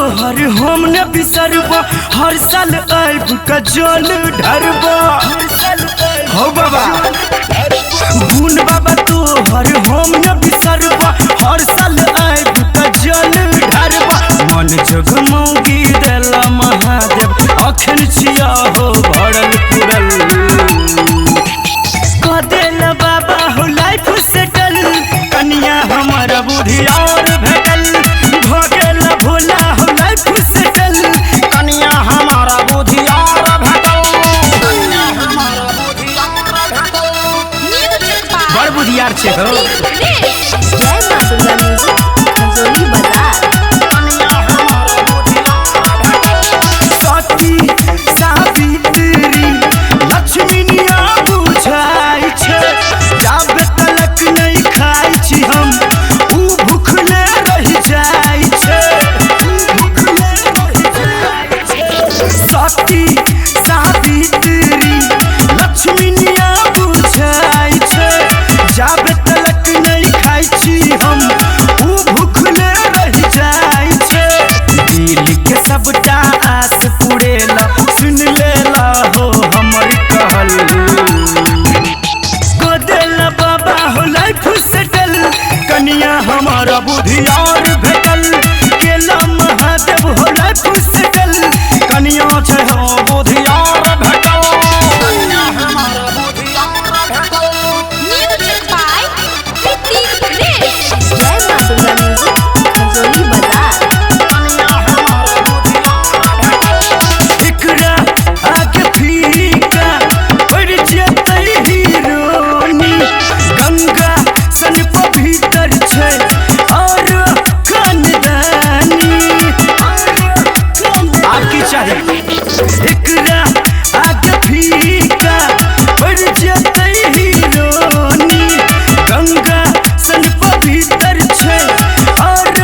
तोहर हम न बिसरबा, हर साल आइब का जल ढरबा। हो बाबा गुन बाबा तोहर हम न बिसरबा, हर साल आइब का जल ढरबा। मन जगमौगी देला महादेव, अखन छिया हो भरल पुरल। कदेला बाबा हो लाइफ सेटल, कनिया हमारा बुद्धि और भेटल। भगेला भोला हो लाइफ सेटल, कनिया हमारा बुद्धि और भेटल। बड़ बुधियार छे हो। जय मां सुंदर म्यूजिक खजोली बाजार। सती सावित्री लक्ष्मीनिया बुझाई छे, जाबे तलक नहीं खाई छी हम ऊ भूखले रह जाई छे। सती सावित्री लक्ष्मीनिया बुझाई छे, जाबे तलक नहीं खाई छी हम ऊ भूखले रह जाई छे। दिल के सबटा आस पुरेला, सुन लेला हो हमर कहल। कदेला बाबा हो लाइफ सेटल, कनिया हमारा बुद्धि और भेटल। केला महादेव हो लाइफ सेटल, कनिया छे हो बुद्धि और भेटल। जय मां सुंदर म्यूजिक खजोली बाजार। एकरा आगे फीका पड़ जेतै हीरोनी, गंगा सन पवित्र छै और खानदानी। आप की चाहिए? एकरा आगे फीका पड़ जेतै हीरोनी, गंगा सन पवित्र छै और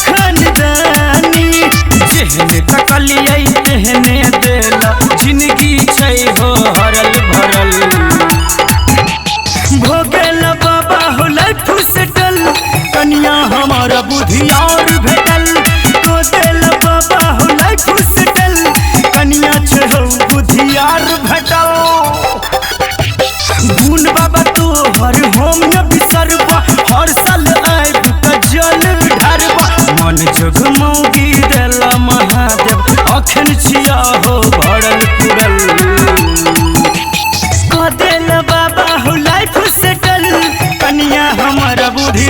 खानदानी। जेहने तकलियै तेहने देला, जिंदगी छै हो हरल भरल। भोगेला बाबा हो लाइफ सेटल, कनिया हमारा बुद्धि और भेटल। कोदेला बाबा हो लाइफ सेटल, कनिया छे हो बुद्धि और भेटल। गुन बाबा तोहर हम न बिसरबा, हर साल आइब का जल ढरबा। मन जगमौगी देला महादेव, अखन छिया हो भरल पुरल। कदेला बाबा हो लाइफ सेटल, कनिया हमारा बुद्धि